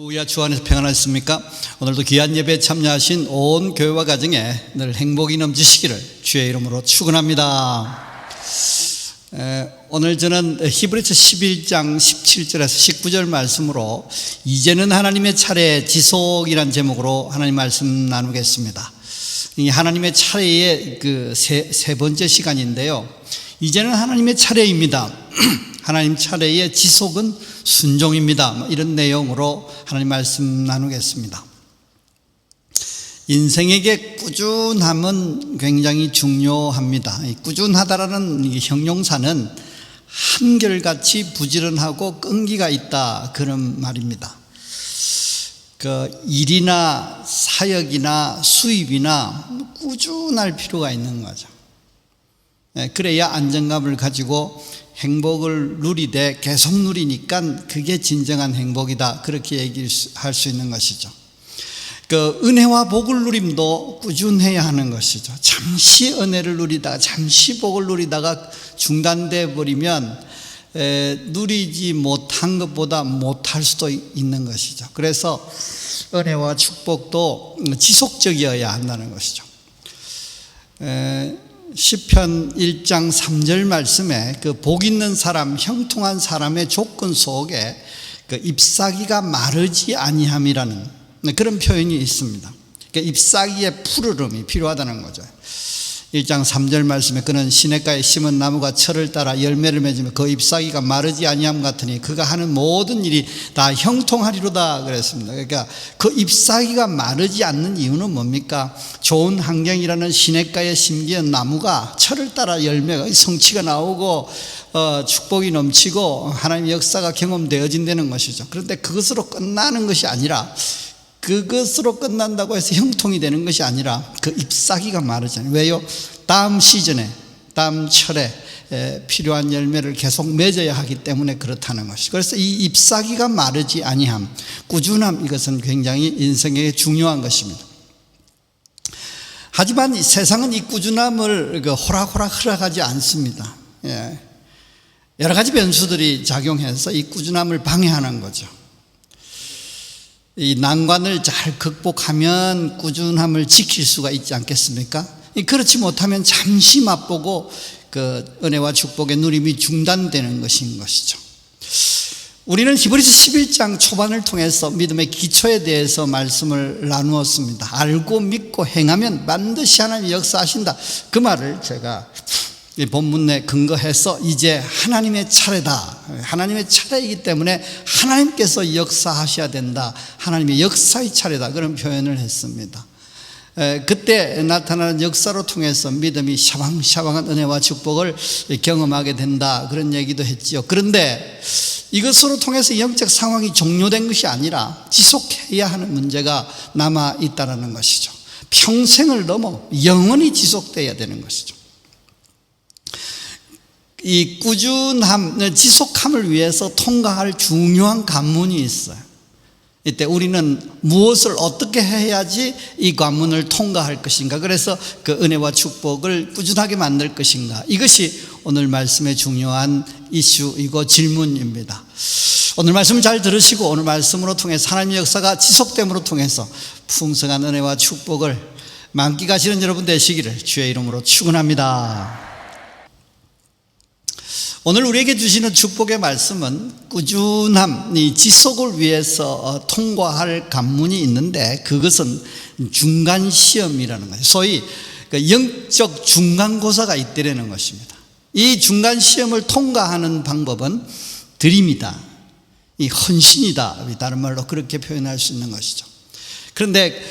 할렐루야. 주 안에서 평안하셨습니까? 오늘도 귀한 예배에 참여하신 온 교회와 가정에 늘 행복이 넘치시기를 주의 이름으로 축원합니다. 오늘 저는 히브리서 11장 17절에서 19절 말씀으로 이제는 하나님의 차례 지속이란 제목으로 하나님 말씀 나누겠습니다. 이 하나님의 차례의 그 세 번째 시간인데요. 이제는 하나님의 차례입니다. 하나님 차례의 지속은 순종입니다. 이런 내용으로 하나님 말씀 나누겠습니다. 인생에게 꾸준함은 굉장히 중요합니다. 꾸준하다라는 형용사는 한결같이 부지런하고 끈기가 있다, 그런 말입니다. 일이나 사역이나 수입이나 꾸준할 필요가 있는 거죠. 그래야 안정감을 가지고 행복을 누리되 계속 누리니까 그게 진정한 행복이다, 그렇게 얘기할 수 있는 것이죠. 은혜와 복을 누림도 꾸준해야 하는 것이죠. 잠시 은혜를 누리다가 잠시 복을 누리다가 중단돼 버리면 누리지 못한 것보다 못할 수도 있는 것이죠. 그래서 은혜와 축복도 지속적이어야 한다는 것이죠. 시편 1장 3절 말씀에 복 있는 사람, 형통한 사람의 조건 속에 잎사귀가 마르지 아니함이라는 그런 표현이 있습니다. 잎사귀의 푸르름이 필요하다는 거죠. 1장 3절 말씀에 그는 시냇가에 심은 나무가 철을 따라 열매를 맺으며 그 잎사귀가 마르지 아니함 같으니 그가 하는 모든 일이 다 형통하리로다 그랬습니다. 그러니까 그 잎사귀가 마르지 않는 이유는 뭡니까? 좋은 환경이라는 시냇가에 심기한 나무가 철을 따라 열매가 성취가 나오고 축복이 넘치고 하나님의 역사가 경험되어진다는 것이죠. 그런데 그것으로 끝나는 것이 아니라, 그것으로 끝난다고 해서 형통이 되는 것이 아니라 그 잎사귀가 마르잖아요. 왜요? 다음 시즌에, 다음 철에 필요한 열매를 계속 맺어야 하기 때문에 그렇다는 것이죠. 그래서 이 잎사귀가 마르지 아니함, 꾸준함, 이것은 굉장히 인생에 중요한 것입니다. 하지만 이 세상은 이 꾸준함을 호락호락 허락하지 않습니다. 여러 가지 변수들이 작용해서 이 꾸준함을 방해하는 거죠. 이 난관을 잘 극복하면 꾸준함을 지킬 수가 있지 않겠습니까? 그렇지 못하면 잠시 맛보고 은혜와 축복의 누림이 중단되는 것인 것이죠. 우리는 히브리서 11장 초반을 통해서 믿음의 기초에 대해서 말씀을 나누었습니다. 알고 믿고 행하면 반드시 하나님이 역사하신다, 그 말을 제가 이 본문에 근거해서 이제 하나님의 차례다, 하나님의 차례이기 때문에 하나님께서 역사하셔야 된다, 하나님의 역사의 차례다, 그런 표현을 했습니다. 그때 나타나는 역사로 통해서 믿음이 샤방샤방한 은혜와 축복을 경험하게 된다, 그런 얘기도 했지요. 그런데 이것으로 통해서 영적 상황이 종료된 것이 아니라 지속해야 하는 문제가 남아 있다는 것이죠. 평생을 넘어 영원히 지속돼야 되는 것이죠. 이 꾸준함, 지속함을 위해서 통과할 중요한 관문이 있어요. 이때 우리는 무엇을 어떻게 해야지 이 관문을 통과할 것인가, 그래서 그 은혜와 축복을 꾸준하게 만들 것인가, 이것이 오늘 말씀의 중요한 이슈이고 질문입니다. 오늘 말씀 잘 들으시고 오늘 말씀으로 통해서 하나님의 역사가 지속됨으로 통해서 풍성한 은혜와 축복을 만끽하시는 여러분 되시기를 주의 이름으로 축원합니다. 오늘 우리에게 주시는 축복의 말씀은 꾸준함, 이 지속을 위해서 통과할 관문이 있는데 그것은 중간시험이라는 거예요. 소위 영적 중간고사가 있다는 것입니다. 이 중간시험을 통과하는 방법은 드림이다, 이 헌신이다, 다른 말로 그렇게 표현할 수 있는 것이죠. 그런데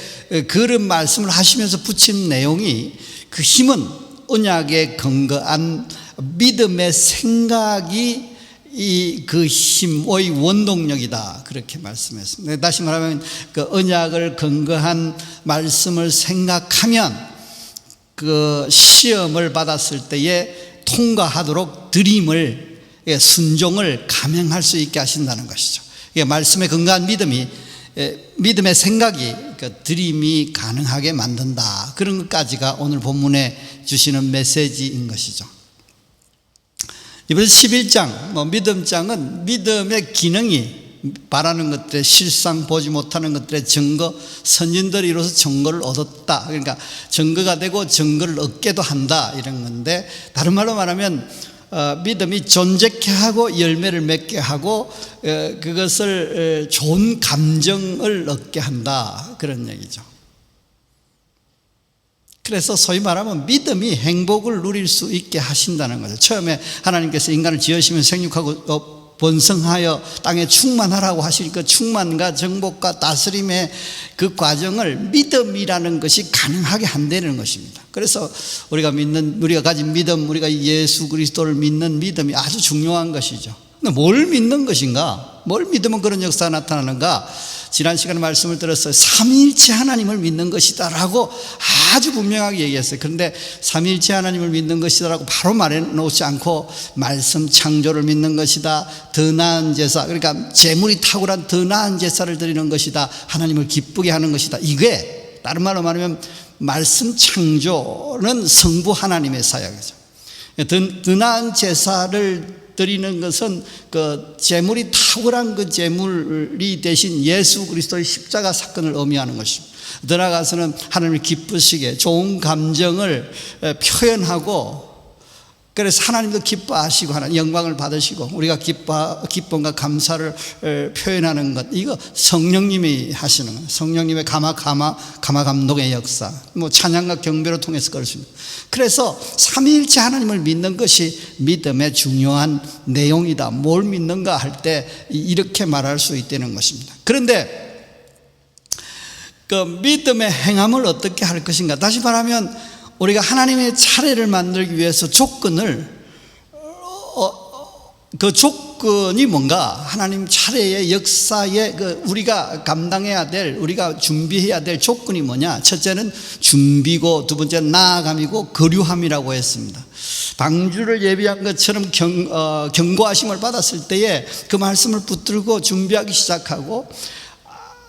그런 말씀을 하시면서 붙인 내용이 그 힘은 언약에 근거한 믿음의 생각이 그 힘의 원동력이다, 그렇게 말씀했습니다. 다시 말하면 그 언약을 근거한 말씀을 생각하면 그 시험을 받았을 때에 통과하도록 드림을, 순종을 감행할 수 있게 하신다는 것이죠. 말씀에 근거한 믿음의 생각이 드림이 가능하게 만든다, 그런 것까지가 오늘 본문에 주시는 메시지인 것이죠. 이번 11장 믿음장은 믿음의 기능이 바라는 것들의 실상, 보지 못하는 것들의 증거, 선진들이 이로써 증거를 얻었다. 그러니까 증거가 되고 증거를 얻게도 한다, 이런 건데, 다른 말로 말하면 믿음이 존재케 하고 열매를 맺게 하고 그것을 좋은 감정을 얻게 한다, 그런 얘기죠. 그래서 소위 말하면 믿음이 행복을 누릴 수 있게 하신다는 거죠. 처음에 하나님께서 인간을 지으시면 생육하고 번성하여 땅에 충만하라고 하실 그 충만과 정복과 다스림의 그 과정을 믿음이라는 것이 가능하게 한다는 것입니다. 그래서 우리가 가진 믿음, 우리가 예수 그리스도를 믿는 믿음이 아주 중요한 것이죠. 근데 뭘 믿는 것인가? 뭘 믿으면 그런 역사가 나타나는가? 지난 시간에 말씀을 들었어요. 삼위일체 하나님을 믿는 것이다라고 아주 분명하게 얘기했어요. 그런데 삼위일체 하나님을 믿는 것이다라고 바로 말해놓지 않고 말씀 창조를 믿는 것이다, 더 나은 제사, 그러니까 재물이 탁월한 더 나은 제사를 드리는 것이다, 하나님을 기쁘게 하는 것이다. 이게 다른 말로 말하면 말씀 창조는 성부 하나님의 사역이죠. 더 나은 제사를 드리는 것은 그 재물이 탁월한 그 재물이 대신 예수 그리스도의 십자가 사건을 의미하는 것입니다. 더 나아가서는 하나님을 기쁘시게 좋은 감정을 표현하고, 그래서 하나님도 기뻐하시고 하나님 영광을 받으시고 우리가 기쁨과 감사를 표현하는 것, 이거 성령님이 하시는 거예요. 성령님의 감화 감동의 역사, 뭐 찬양과 경배를 통해서 그럴 수 있는. 그래서 삼위일체 하나님을 믿는 것이 믿음의 중요한 내용이다. 뭘 믿는가 할 때 이렇게 말할 수 있다는 것입니다. 그런데 그 믿음의 행함을 어떻게 할 것인가? 다시 말하면 우리가 하나님의 차례를 만들기 위해서 조건을, 그 조건이 뭔가? 하나님 차례의 역사에 우리가 감당해야 될, 우리가 준비해야 될 조건이 뭐냐? 첫째는 준비고, 두 번째는 나아감이고 거류함이라고 했습니다. 방주를 예비한 것처럼 경고하심을 받았을 때에 그 말씀을 붙들고 준비하기 시작하고,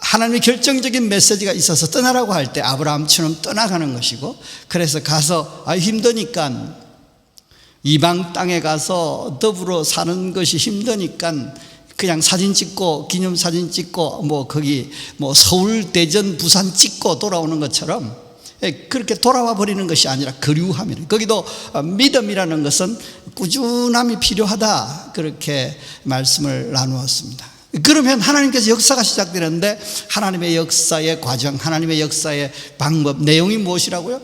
하나님의 결정적인 메시지가 있어서 떠나라고 할 때 아브라함처럼 떠나가는 것이고, 그래서 가서 힘드니까, 이방 땅에 가서 더불어 사는 것이 힘드니까 그냥 사진 찍고 기념사진 찍고 거기 서울, 대전, 부산 찍고 돌아오는 것처럼 그렇게 돌아와 버리는 것이 아니라 거류함이라. 거기도 믿음이라는 것은 꾸준함이 필요하다, 그렇게 말씀을 나누었습니다. 그러면 하나님께서 역사가 시작되는데, 하나님의 역사의 과정, 하나님의 역사의 방법, 내용이 무엇이라고요?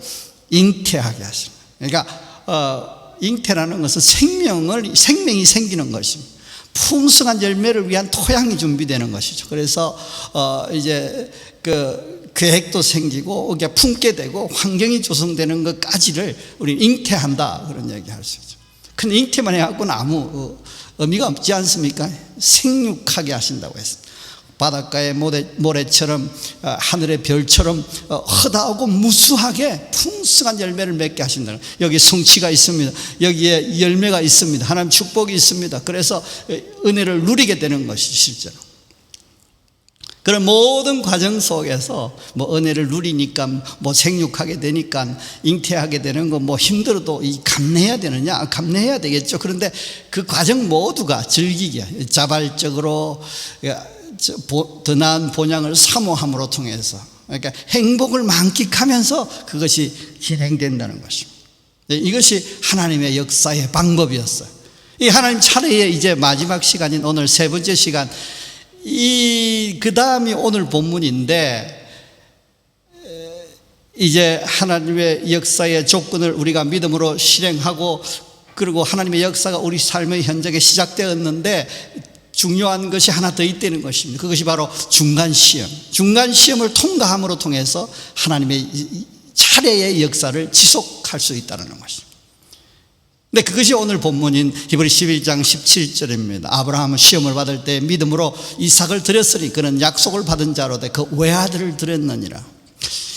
잉태하게 하십니다. 그러니까 잉태라는 것은 생명이 생기는 것입니다. 풍성한 열매를 위한 토양이 준비되는 것이죠. 그래서 이제 그 계획도 생기고 이게 품게 되고 환경이 조성되는 것까지를 우리 잉태한다, 그런 얘기할 수 있죠. 근데 잉태만 해갖고는 아무 의미가 없지 않습니까? 생육하게 하신다고 했습니다. 바닷가의 모래처럼, 하늘의 별처럼 허다하고 무수하게 풍성한 열매를 맺게 하신다는, 여기 성취가 있습니다. 여기에 열매가 있습니다. 하나님 축복이 있습니다. 그래서 은혜를 누리게 되는 것이 실제로. 그런 모든 과정 속에서 은혜를 누리니까 생육하게 되니까 잉태하게 되는 거 힘들어도 감내해야 되느냐? 감내해야 되겠죠. 그런데 그 과정 모두가 즐기게, 자발적으로 더 나은 본향을 사모함으로 통해서, 그러니까 행복을 만끽하면서 그것이 진행된다는 것입니다. 이것이 하나님의 역사의 방법이었어요. 이 하나님 차례의 이제 마지막 시간인 오늘 세 번째 시간, 그 다음이 오늘 본문인데, 이제 하나님의 역사의 조건을 우리가 믿음으로 실행하고, 그리고 하나님의 역사가 우리 삶의 현장에 시작되었는데 중요한 것이 하나 더 있다는 것입니다. 그것이 바로 중간시험. 중간시험을 통과함으로 통해서 하나님의 차례의 역사를 지속할 수 있다는 것입니다. 근데 그것이 오늘 본문인 히브리 11장 17절입니다. 아브라함은 시험을 받을 때 믿음으로 이삭을 드렸으니 그는 약속을 받은 자로 돼 그 외아들을 드렸느니라.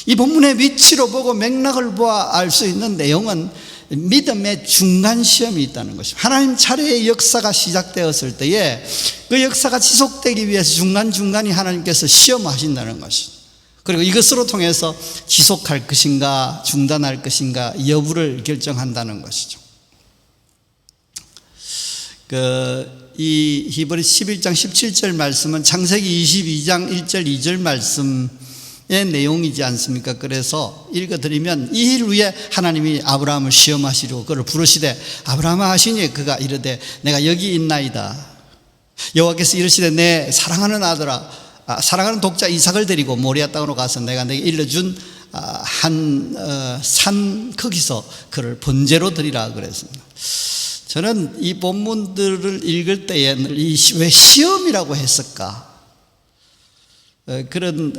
이 본문의 위치로 보고 맥락을 보아 알 수 있는 내용은 믿음의 중간 시험이 있다는 것입니다. 하나님 차례의 역사가 시작되었을 때에 그 역사가 지속되기 위해서 중간중간이 하나님께서 시험하신다는 것입니다. 그리고 이것으로 통해서 지속할 것인가 중단할 것인가 여부를 결정한다는 것이죠. 이 히브리 11장 17절 말씀은 창세기 22장 1절 2절 말씀의 내용이지 않습니까? 그래서 읽어드리면 이 일 후에 하나님이 아브라함을 시험하시려고 그를 부르시되 아브라함아 하시니 그가 이르되 내가 여기 있나이다. 여호와께서 이르시되 내 사랑하는 아들아 사랑하는 독자 이삭을 데리고 모리아 땅으로 가서 내가 내게 일러준 산 거기서 그를 번제로 드리라 그랬습니다. 저는 이 본문들을 읽을 때에 왜 시험이라고 했을까? 그런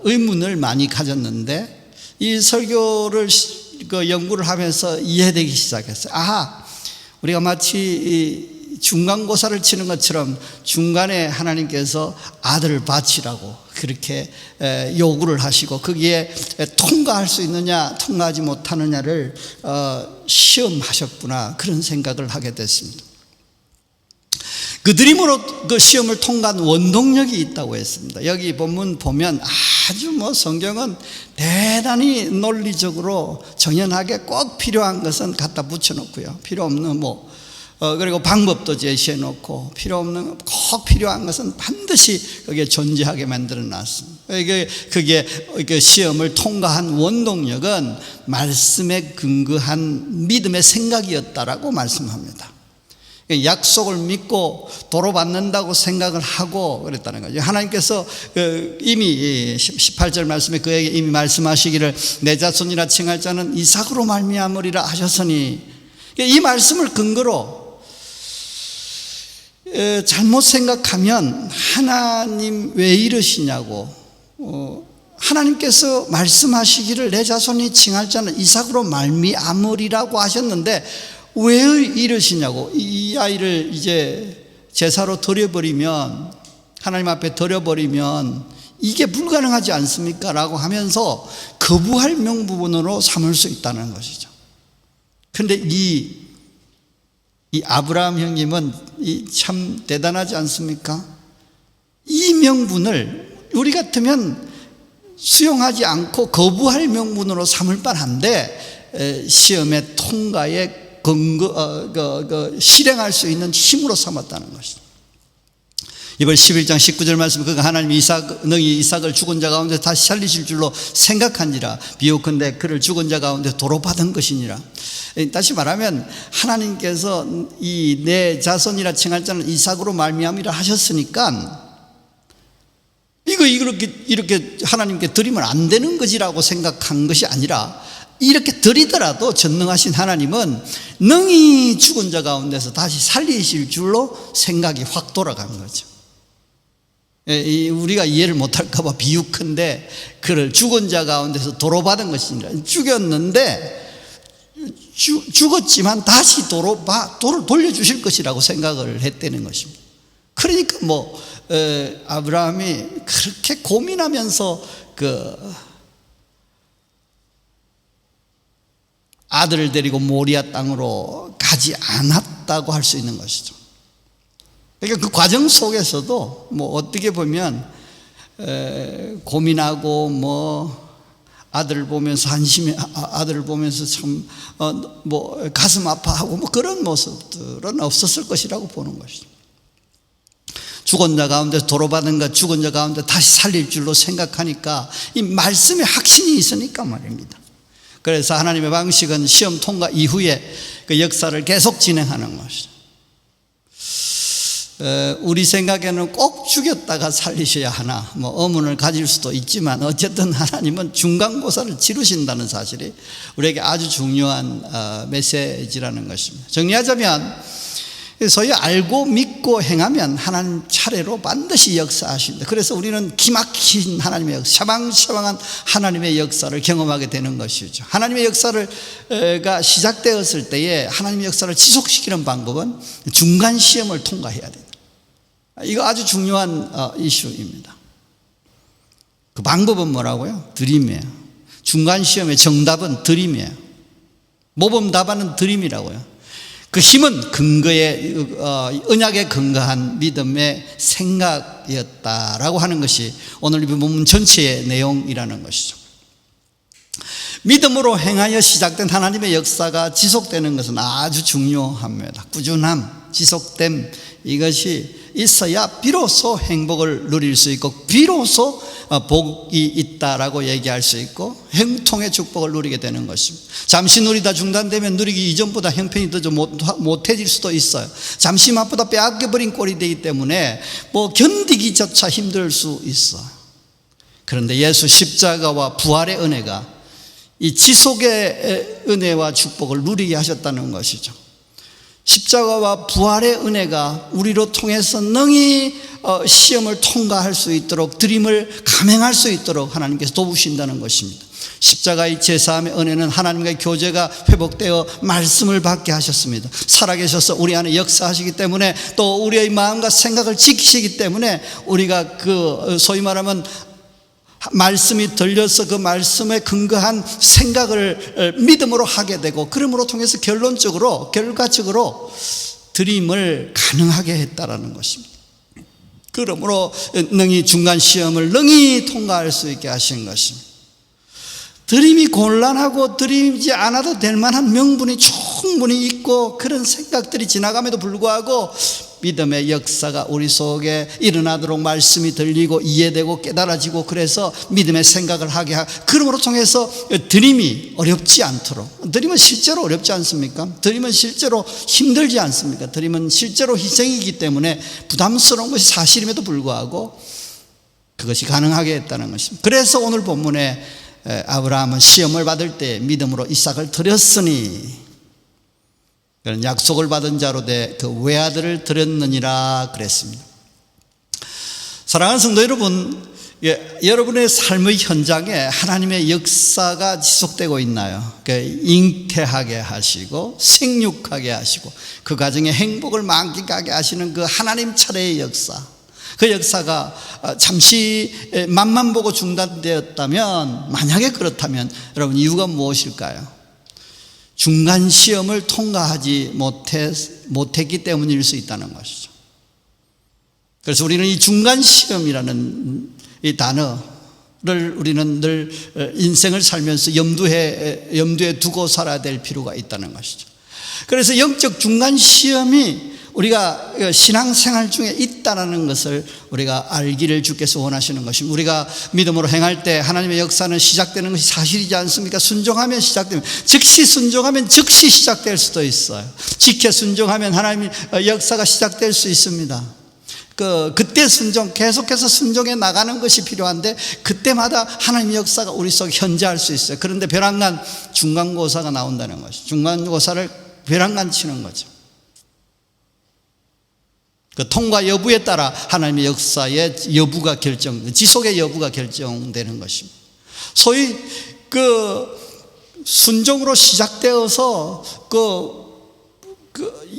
의문을 많이 가졌는데 이 설교를 연구를 하면서 이해되기 시작했어요. 우리가 마치 중간고사를 치는 것처럼 중간에 하나님께서 아들을 바치라고 그렇게 요구를 하시고 거기에 통과할 수 있느냐 통과하지 못하느냐를 시험하셨구나 그런 생각을 하게 됐습니다. 그들임으로 그 시험을 통과한 원동력이 있다고 했습니다. 여기 본문 보면 아주 성경은 대단히 논리적으로 정연하게 꼭 필요한 것은 갖다 붙여놓고요. 필요 없는 그리고 방법도 제시해 놓고 필요 없는 꼭 필요한 것은 반드시 거기에 존재하게 만들어 놨습니다. 그게 시험을 통과한 원동력은 말씀에 근거한 믿음의 생각이었다라고 말씀합니다. 약속을 믿고 도로받는다고 생각을 하고 그랬다는 거죠. 하나님께서 이미 18절 말씀에 그에게 이미 말씀하시기를 내 자손이라 칭할 자는 이삭으로 말미암으리라 하셨으니 이 말씀을 근거로 잘못 생각하면 하나님 왜 이러시냐고 하나님께서 말씀하시기를 내 자손이 칭할 자는 이삭으로 말미암으리라고 하셨는데 왜 이러시냐고 이 아이를 이제 제사로 드려버리면 하나님 앞에 드려버리면 이게 불가능하지 않습니까? 라고 하면서 거부할 명분으로 삼을 수 있다는 것이죠. 그런데 이 아브라함 형님은 참 대단하지 않습니까? 이 명분을 우리 같으면 수용하지 않고 거부할 명분으로 삼을 뻔한데 시험의 통과에 실행할 수 있는 힘으로 삼았다는 것이죠. 이번 11장 19절 말씀 그가 하나님이 너희 이삭을 죽은 자 가운데 다시 살리실 줄로 생각한지라 비오컨대 그를 죽은 자 가운데 도로 받은 것이니라. 다시 말하면 하나님께서 이 내 자손이라 칭할 자는 이삭으로 말미암이라 하셨으니까 이렇게 하나님께 드리면 안 되는 것이라고 생각한 것이 아니라 이렇게 드리더라도 전능하신 하나님은 능히 죽은 자 가운데서 다시 살리실 줄로 생각이 확 돌아간 거죠. 우리가 이해를 못할까 봐 비유컨대 그를 죽은 자 가운데서 도로 받은 것이니라. 죽였는데 죽었지만 다시 도를 돌려주실 것이라고 생각을 했다는 것입니다. 그러니까 아브라함이 그렇게 고민하면서 아들을 데리고 모리아 땅으로 가지 않았다고 할 수 있는 것이죠. 그러니까 그 과정 속에서도 어떻게 보면 고민하고 아들을 보면서 아들을 보면서 참 가슴 아파하고 그런 모습들은 없었을 것이라고 보는 것이죠. 죽은 자 가운데 도로받은 것 죽은 자 가운데 다시 살릴 줄로 생각하니까 이 말씀에 확신이 있으니까 말입니다. 그래서 하나님의 방식은 시험 통과 이후에 그 역사를 계속 진행하는 것이죠. 우리 생각에는 꼭 죽였다가 살리셔야 하나 의문을 가질 수도 있지만 어쨌든 하나님은 중간고사를 치르신다는 사실이 우리에게 아주 중요한 메시지라는 것입니다. 정리하자면 소위 알고 믿고 행하면 하나님 차례로 반드시 역사하십니다. 그래서 우리는 기막힌 하나님의 역사, 샤방샤방한 하나님의 역사를 경험하게 되는 것이죠. 하나님의 역사가 시작되었을 때에 하나님의 역사를 지속시키는 방법은 중간 시험을 통과해야 된다. 이거 아주 중요한 이슈입니다. 그 방법은 뭐라고요? 드림이에요. 중간 시험의 정답은 드림이에요. 모범 답안은 드림이라고요. 그 힘은 언약에 근거한 믿음의 생각이었다라고 하는 것이 오늘 이 본문 전체의 내용이라는 것이죠. 믿음으로 행하여 시작된 하나님의 역사가 지속되는 것은 아주 중요합니다. 꾸준함. 지속됨, 이것이 있어야 비로소 행복을 누릴 수 있고 비로소 복이 있다라고 얘기할 수 있고 형통의 축복을 누리게 되는 것입니다. 잠시 누리다 중단되면 누리기 이전보다 형편이 더 못해질 수도 있어요. 잠시 맛보다 빼앗겨버린 꼴이 되기 때문에 견디기조차 힘들 수 있어. 그런데 예수 십자가와 부활의 은혜가 이 지속의 은혜와 축복을 누리게 하셨다는 것이죠. 십자가와 부활의 은혜가 우리로 통해서 능히 시험을 통과할 수 있도록, 드림을 감행할 수 있도록 하나님께서 도우신다는 것입니다. 십자가의 제사함의 은혜는 하나님과의 교제가 회복되어 말씀을 받게 하셨습니다. 살아계셔서 우리 안에 역사하시기 때문에, 또 우리의 마음과 생각을 지키시기 때문에 우리가 소위 말하면 말씀이 들려서 그 말씀에 근거한 생각을 믿음으로 하게 되고, 그러므로 통해서 결과적으로 드림을 가능하게 했다라는 것입니다. 그러므로 능히 중간 시험을 능히 통과할 수 있게 하신 것입니다. 드림이 곤란하고 드림이지 않아도 될 만한 명분이 충분히 있고, 그런 생각들이 지나감에도 불구하고 믿음의 역사가 우리 속에 일어나도록 말씀이 들리고 이해되고 깨달아지고, 그래서 믿음의 생각을 하게 하고, 그러므로 통해서 드림이 어렵지 않도록. 드림은 실제로 어렵지 않습니까? 드림은 실제로 힘들지 않습니까? 드림은 실제로 희생이기 때문에 부담스러운 것이 사실임에도 불구하고 그것이 가능하게 했다는 것입니다. 그래서 오늘 본문에 아브라함은 시험을 받을 때 믿음으로 이삭을 드렸으니, 그런 약속을 받은 자로 돼 그 외아들을 드렸느니라 그랬습니다. 사랑하는 성도 여러분, 여러분의 삶의 현장에 하나님의 역사가 지속되고 있나요? 잉태하게 하시고 생육하게 하시고 그 가정에 행복을 만끽하게 하시는 그 하나님 차례의 역사, 그 역사가 잠시 맛만 보고 중단되었다면, 만약에 그렇다면 여러분 이유가 무엇일까요? 중간 시험을 통과하지 못했기 때문일 수 있다는 것이죠. 그래서 우리는 이 중간 시험이라는 이 단어를 우리는 늘 인생을 살면서 염두에 두고 살아야 될 필요가 있다는 것이죠. 그래서 영적 중간 시험이 우리가 신앙생활 중에 있다는 것을 우리가 알기를 주께서 원하시는 것입니다. 우리가 믿음으로 행할 때 하나님의 역사는 시작되는 것이 사실이지 않습니까? 순종하면 시작되면, 즉시 순종하면 즉시 시작될 수도 있어요. 지켜 순종하면 하나님의 역사가 시작될 수 있습니다. 그때 계속해서 순종해 나가는 것이 필요한데, 그때마다 하나님의 역사가 우리 속에 현재할 수 있어요. 그런데 벼랑간 중간고사가 나온다는 것이죠. 중간고사를 벼랑간 치는 거죠. 그 통과 여부에 따라 하나님의 역사의 여부가 지속의 여부가 결정되는 것입니다. 소위 순종으로 시작되어서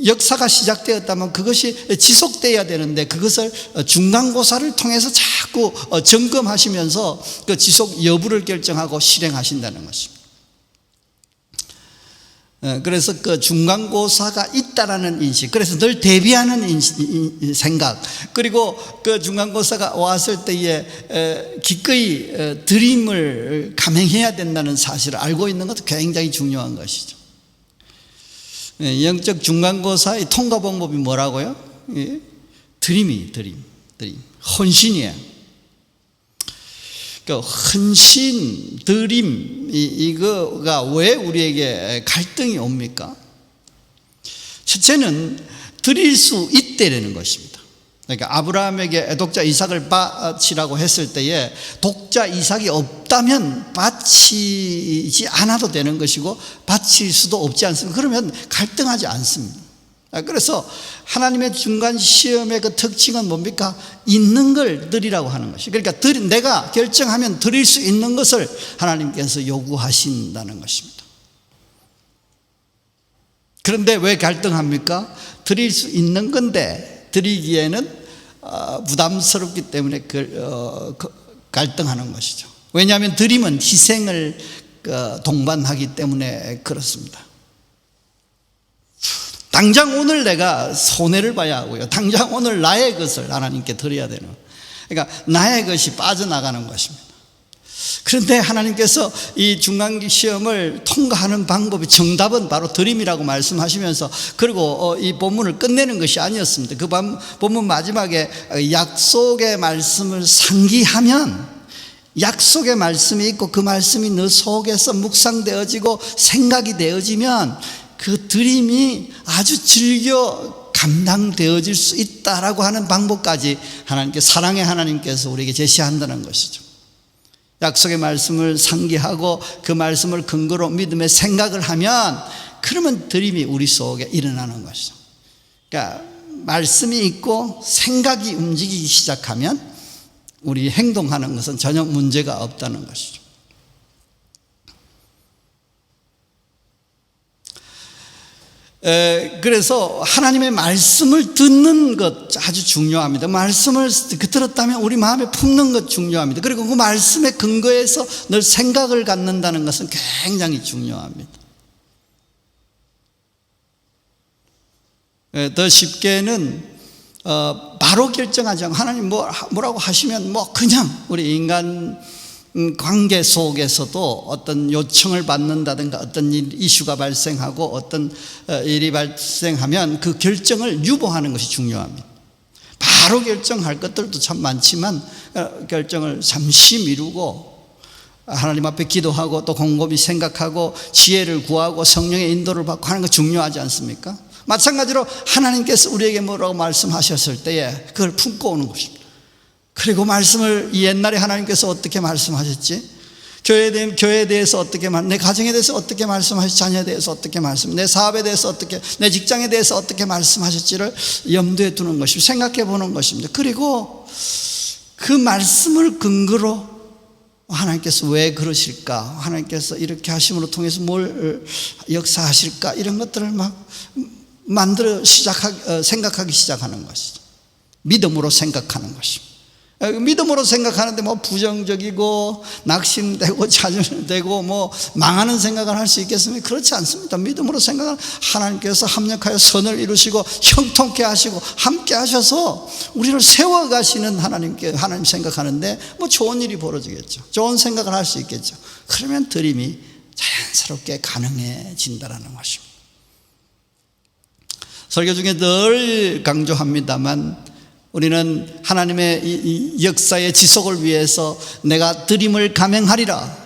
역사가 시작되었다면 그것이 지속되어야 되는데, 그것을 중간고사를 통해서 자꾸 점검하시면서 그 지속 여부를 결정하고 실행하신다는 것입니다. 그래서 그 중간고사가 있다라는 인식, 그래서 늘 대비하는 생각, 그리고 그 중간고사가 왔을 때에 기꺼이 드림을 감행해야 된다는 사실을 알고 있는 것도 굉장히 중요한 것이죠. 영적 중간고사의 통과 방법이 뭐라고요? 드림, 헌신이에요. 헌신, 드림, 이거가 왜 우리에게 갈등이 옵니까? 첫째는 드릴 수 있다는 것입니다. 그러니까 아브라함에게 독자 이삭을 바치라고 했을 때에 독자 이삭이 없다면 바치지 않아도 되는 것이고 바칠 수도 없지 않습니까? 그러면 갈등하지 않습니다. 그래서 하나님의 중간 시험의 그 특징은 뭡니까? 있는 걸 드리라고 하는 것이. 그러니까 내가 결정하면 드릴 수 있는 것을 하나님께서 요구하신다는 것입니다. 그런데 왜 갈등합니까? 드릴 수 있는 건데 드리기에는 부담스럽기 때문에 갈등하는 것이죠. 왜냐하면 드림은 희생을 동반하기 때문에 그렇습니다. 당장 오늘 내가 손해를 봐야 하고요. 당장 오늘 나의 것을 하나님께 드려야 되는, 그러니까 나의 것이 빠져나가는 것입니다. 그런데 하나님께서 이 중간기 시험을 통과하는 방법이, 정답은 바로 드림이라고 말씀하시면서, 그리고 이 본문을 끝내는 것이 아니었습니다. 그 본문 마지막에 약속의 말씀을 상기하면, 약속의 말씀이 있고 그 말씀이 너 속에서 묵상되어지고 생각이 되어지면 그 드림이 아주 즐겨 감당되어질 수 있다라고 하는 방법까지 사랑의 하나님께서 우리에게 제시한다는 것이죠. 약속의 말씀을 상기하고 그 말씀을 근거로 믿음의 생각을 하면, 그러면 드림이 우리 속에 일어나는 것이죠. 그러니까 말씀이 있고 생각이 움직이기 시작하면 우리 행동하는 것은 전혀 문제가 없다는 것이죠. 그래서 하나님의 말씀을 듣는 것 아주 중요합니다. 말씀을 들었다면 우리 마음에 품는 것 중요합니다. 그리고 그 말씀의 근거에서 늘 생각을 갖는다는 것은 굉장히 중요합니다. 더 쉽게는 바로 결정하지 않고 하나님 뭐라고 하시면 그냥 우리 인간 관계 속에서도 어떤 요청을 받는다든가 어떤 이슈가 발생하고 어떤 일이 발생하면 그 결정을 유보하는 것이 중요합니다. 바로 결정할 것들도 참 많지만 결정을 잠시 미루고 하나님 앞에 기도하고 또 곰곰이 생각하고 지혜를 구하고 성령의 인도를 받고 하는 거 중요하지 않습니까? 마찬가지로 하나님께서 우리에게 뭐라고 말씀하셨을 때에 그걸 품고 오는 것입니다. 그리고 말씀을 옛날에 하나님께서 어떻게 말씀하셨지? 교회에 대해서 어떻게 내 가정에 대해서 어떻게 말씀하셨지? 자녀에 대해서 어떻게 내 사업에 대해서 어떻게, 내 직장에 대해서 어떻게 말씀하셨지를 염두에 두는 것입니다. 생각해 보는 것입니다. 그리고 그 말씀을 근거로 하나님께서 왜 그러실까? 하나님께서 이렇게 하심으로 통해서 뭘 역사하실까? 이런 것들을 막 생각하기 시작하는 것이죠. 믿음으로 생각하는 것입니다. 믿음으로 생각하는데 부정적이고 낙심되고 좌절되고 망하는 생각을 할 수 있겠습니까? 그렇지 않습니다. 믿음으로 생각하는 하나님께서 합력하여 선을 이루시고 형통케 하시고 함께 하셔서 우리를 세워가시는 하나님 생각하는데 좋은 일이 벌어지겠죠. 좋은 생각을 할 수 있겠죠. 그러면 드림이 자연스럽게 가능해진다는 것입니다. 설교 중에 늘 강조합니다만 우리는 하나님의 이 역사의 지속을 위해서 내가 드림을 감행하리라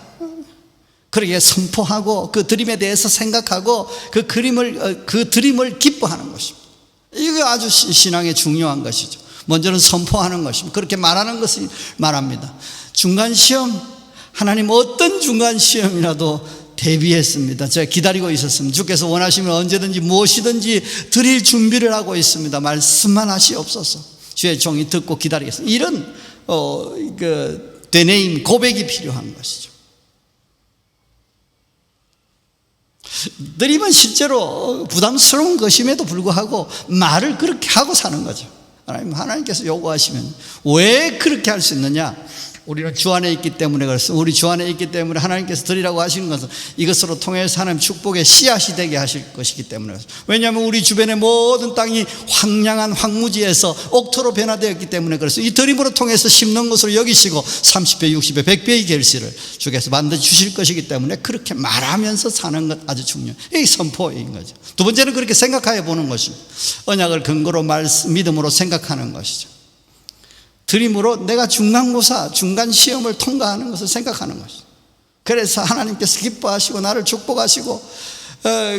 그렇게 선포하고 그 드림에 대해서 생각하고 그 드림을 기뻐하는 것입니다. 이게 아주 신앙에 중요한 것이죠. 먼저는 선포하는 것입니다. 그렇게 말하는 것을 말합니다. 중간시험, 하나님 어떤 중간시험이라도 대비했습니다. 제가 기다리고 있었습니다. 주께서 원하시면 언제든지 무엇이든지 드릴 준비를 하고 있습니다. 말씀만 하시옵소서. 주의 종이 듣고 기다리겠습니다. 이런 되뇌임, 고백이 필요한 것이죠. 드림은 실제로 부담스러운 것임에도 불구하고 말을 그렇게 하고 사는 거죠. 하나님께서 요구하시면 왜 그렇게 할 수 있느냐? 우리는 주 안에 있기 때문에 그렇습니다. 우리 주 안에 있기 때문에 하나님께서 드리라고 하시는 것은 이것으로 통해서 하나님 축복의 씨앗이 되게 하실 것이기 때문에 그렇습니다. 왜냐하면 우리 주변의 모든 땅이 황량한 황무지에서 옥토로 변화되었기 때문에 그렇습니다. 이 드림으로 통해서 심는 것으로 여기시고 30배, 60배, 100배의 결실을 주께서 만들어 주실 것이기 때문에 그렇게 말하면서 사는 것 아주 중요해요. 이게 선포인 거죠. 두 번째는 그렇게 생각해 보는 것입니다. 언약을 근거로 믿음으로 생각하는 것이죠. 드림으로 내가 중간고사, 중간시험을 통과하는 것을 생각하는 것이죠. 그래서 하나님께서 기뻐하시고 나를 축복하시고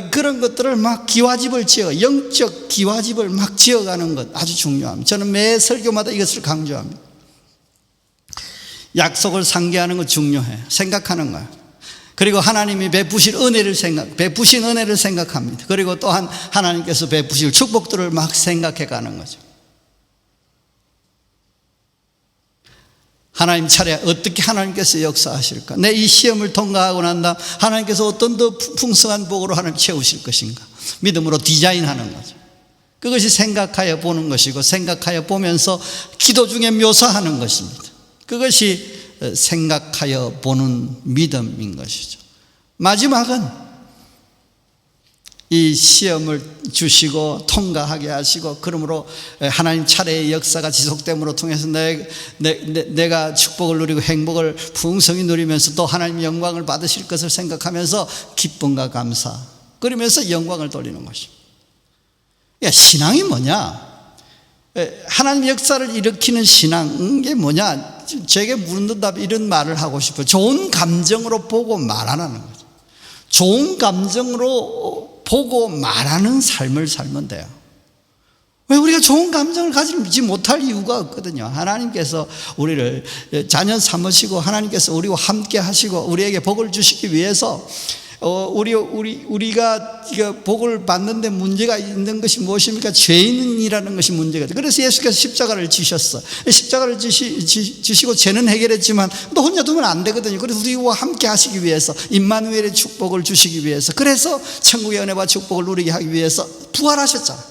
그런 것들을 막 기와집을 영적 기와집을 막 지어가는 것 아주 중요합니다. 저는 매 설교마다 이것을 강조합니다. 약속을 상기하는 것 중요해요. 생각하는 거예요. 그리고 하나님이 베푸신 은혜를 생각합니다. 그리고 또한 하나님께서 베푸실 축복들을 막 생각해 가는 거죠. 하나님 차례 어떻게 하나님께서 역사하실까? 내 이 시험을 통과하고 난 다음 하나님께서 어떤 더 풍성한 복으로 하나님 채우실 것인가? 믿음으로 디자인하는 거죠. 그것이 생각하여 보는 것이고 생각하여 보면서 기도 중에 묘사하는 것입니다. 그것이 생각하여 보는 믿음인 것이죠. 마지막은 이 시험을 주시고 통과하게 하시고, 그러므로 하나님 차례의 역사가 지속됨으로 통해서 내가 축복을 누리고 행복을 풍성히 누리면서 또 하나님 영광을 받으실 것을 생각하면서 기쁨과 감사, 그러면서 영광을 돌리는 것입니다. 신앙이 뭐냐? 하나님 역사를 일으키는 신앙, 게 뭐냐? 제게 묻는다면 이런 말을 하고 싶어요. 좋은 감정으로 보고 말하는 거죠. 좋은 감정으로 보고 말하는 삶을 살면 돼요. 왜 우리가 좋은 감정을 가지지 못할 이유가 없거든요. 하나님께서 우리를 자녀 삼으시고 하나님께서 우리와 함께 하시고 우리에게 복을 주시기 위해서 우리가 복을 받는데 문제가 있는 것이 무엇입니까? 죄인이라는 것이 문제가 돼요. 그래서 예수께서 십자가를 지셨어. 십자가를 지시고 죄는 해결했지만 또 혼자 두면 안 되거든요. 그래서 우리와 함께 하시기 위해서, 임마누엘의 축복을 주시기 위해서, 그래서 천국의 은혜와 축복을 누리게 하기 위해서 부활하셨잖아요.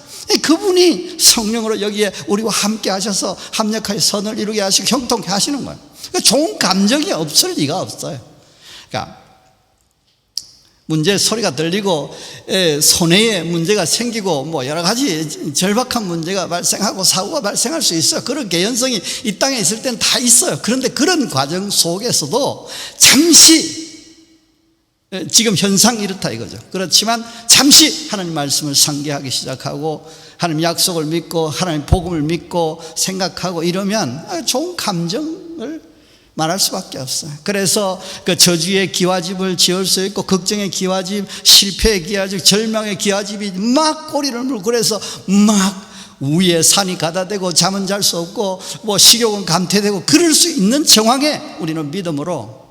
그분이 성령으로 여기에 우리와 함께 하셔서 합력하여 선을 이루게 하시고 형통케 하시는 거예요. 그러니까 좋은 감정이 없을 리가 없어요. 그러니까 문제 소리가 들리고 손해에 문제가 생기고 뭐 여러 가지 절박한 문제가 발생하고 사고가 발생할 수 있어요. 그런 개연성이 이 땅에 있을 때는 다 있어요. 그런데 그런 과정 속에서도 잠시, 지금 현상이 이렇다 이거죠. 그렇지만 잠시 하나님 말씀을 상기하기 시작하고 하나님 약속을 믿고 하나님 복음을 믿고 생각하고 이러면 좋은 감정을 말할 수밖에 없어요. 그래서 그 저주의 기와집을 지을 수 있고, 걱정의 기와집, 실패의 기와집, 절망의 기와집이 막 꼬리를 물고, 그래서 막 위에 산이 가다대고 잠은 잘 수 없고 뭐 식욕은 감퇴되고 그럴 수 있는 정황에 우리는 믿음으로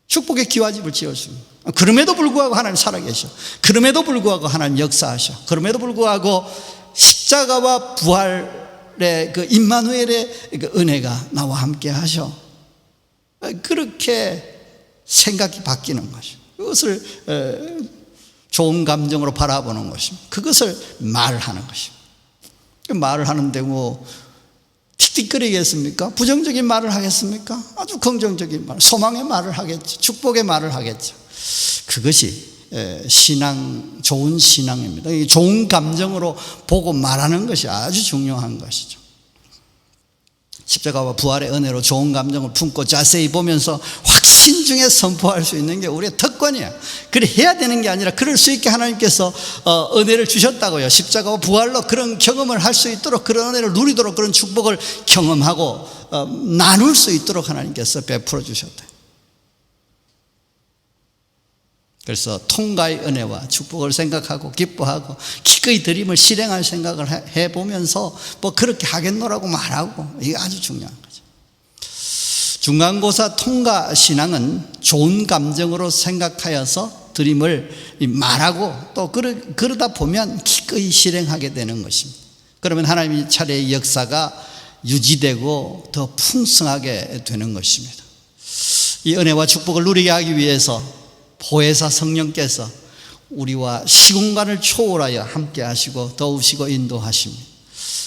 축복의 기와집을 지었습니다. 그럼에도 불구하고 하나님 살아계셔. 그럼에도 불구하고 하나님 역사하셔. 그럼에도 불구하고 십자가와 부활의 그 임마누엘의 그 은혜가 나와 함께 하셔. 그렇게 생각이 바뀌는 것이죠. 그것을 좋은 감정으로 바라보는 것입니다. 그것을 말하는 것입니다. 말을 하는데 뭐 틱틱거리겠습니까? 부정적인 말을 하겠습니까? 아주 긍정적인 말, 소망의 말을 하겠죠. 축복의 말을 하겠죠. 그것이 신앙, 좋은 신앙입니다. 좋은 감정으로 보고 말하는 것이 아주 중요한 것이죠. 십자가와 부활의 은혜로 좋은 감정을 품고 자세히 보면서 확신 중에 선포할 수 있는 게 우리의 특권이에요. 그래 해야 되는 게 아니라 그럴 수 있게 하나님께서 은혜를 주셨다고요. 십자가와 부활로 그런 경험을 할 수 있도록, 그런 은혜를 누리도록, 그런 축복을 경험하고 나눌 수 있도록 하나님께서 베풀어 주셨대요. 그래서 통과의 은혜와 축복을 생각하고 기뻐하고 기꺼이 드림을 실행할 생각을 해보면서 뭐 그렇게 하겠노라고 말하고, 이게 아주 중요한 거죠. 중간고사 통과 신앙은 좋은 감정으로 생각하여서 드림을 말하고 또 그러다 보면 기꺼이 실행하게 되는 것입니다. 그러면 하나님의 차례의 역사가 유지되고 더 풍성하게 되는 것입니다. 이 은혜와 축복을 누리게 하기 위해서 보혜사 성령께서 우리와 시공간을 초월하여 함께 하시고 도우시고 인도하십니다.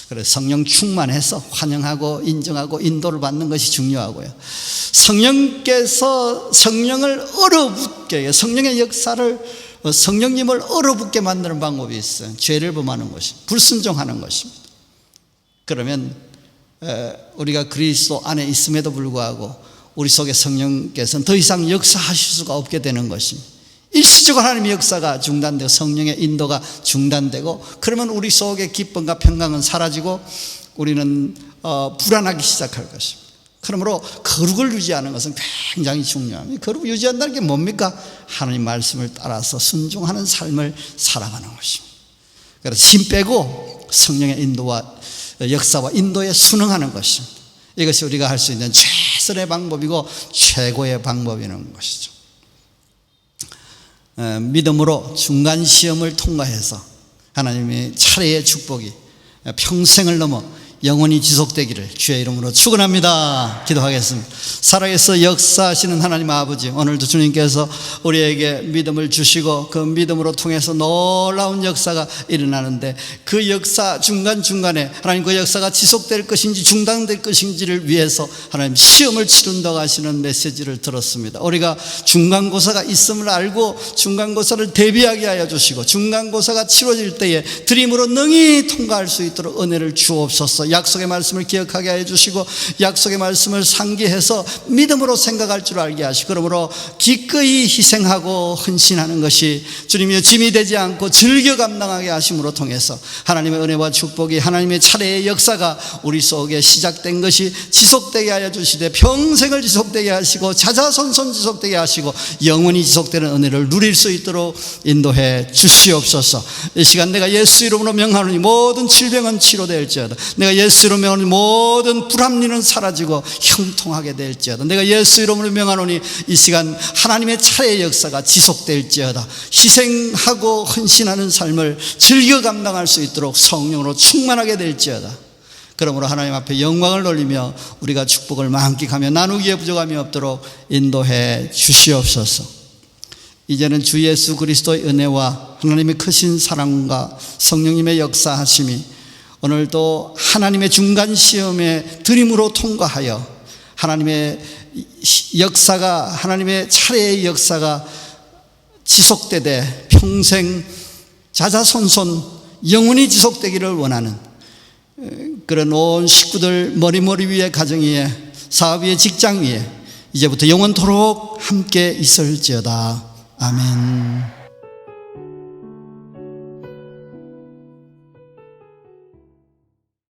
그래서 성령 충만해서 환영하고 인정하고 인도를 받는 것이 중요하고요. 성령께서 성령을 얼어붙게, 성령의 역사를, 성령님을 얼어붙게 만드는 방법이 있어요. 죄를 범하는 것이, 불순종하는 것입니다. 그러면 우리가 그리스도 안에 있음에도 불구하고 우리 속에 성령께서는 더 이상 역사하실 수가 없게 되는 것입니다. 일시적으로 하나님의 역사가 중단되고 성령의 인도가 중단되고, 그러면 우리 속의 기쁨과 평강은 사라지고 우리는 불안하기 시작할 것입니다. 그러므로 거룩을 유지하는 것은 굉장히 중요합니다. 거룩을 유지한다는 게 뭡니까? 하나님 말씀을 따라서 순종하는 삶을 살아가는 것입니다. 그래서 힘 빼고 성령의 인도와 역사와 인도에 순응하는 것입니다. 이것이 우리가 할 수 있는 최선의 방법이고 최고의 방법이라는 것이죠. 믿음으로 중간 시험을 통과해서 하나님의 차례의 축복이 평생을 넘어 영원히 지속되기를 주의 이름으로 축원합니다. 기도하겠습니다. 살아계서 역사하시는 하나님 아버지, 오늘도 주님께서 우리에게 믿음을 주시고 그 믿음으로 통해서 놀라운 역사가 일어나는데, 그 역사 중간중간에 하나님 그 역사가 지속될 것인지 중단될 것인지를 위해서 하나님 시험을 치른다고 하시는 메시지를 들었습니다. 우리가 중간고사가 있음을 알고 중간고사를 대비하게 하여 주시고, 중간고사가 치러질 때에 드림으로 능히 통과할 수 있도록 은혜를 주옵소서. 약속의 말씀을 기억하게 하여 주시고, 약속의 말씀을 상기해서 믿음으로 생각할 줄 알게 하시고, 그러므로 기꺼이 희생하고 헌신하는 것이 주님의 짐이 되지 않고 즐겨 감당하게 하심으로 통해서 하나님의 은혜와 축복이, 하나님의 차례의 역사가 우리 속에 시작된 것이 지속되게 하여 주시되, 평생을 지속되게 하시고 자자손손 지속되게 하시고 영원히 지속되는 은혜를 누릴 수 있도록 인도해 주시옵소서. 이 시간 내가 예수 이름으로 명하노니 모든 질병은 치료될지어다. 내가 예수 이름으로 명하노니 모든 불합리는 사라지고 형통하게 될지어다. 내가 예수 이름으로 명하노니 이 시간 하나님의 차례의 역사가 지속될지어다. 희생하고 헌신하는 삶을 즐겨 감당할 수 있도록 성령으로 충만하게 될지어다. 그러므로 하나님 앞에 영광을 돌리며 우리가 축복을 만끽하며 나누기에 부족함이 없도록 인도해 주시옵소서. 이제는 주 예수 그리스도의 은혜와 하나님의 크신 사랑과 성령님의 역사하심이 오늘도 하나님의 중간시험의 드림으로 통과하여 하나님의 역사가, 하나님의 차례의 역사가 지속되되 평생 자자손손 영원히 지속되기를 원하는 그런 온 식구들 머리 위에, 가정 위에, 사업 위에, 직장 위에 이제부터 영원토록 함께 있을지어다. 아멘.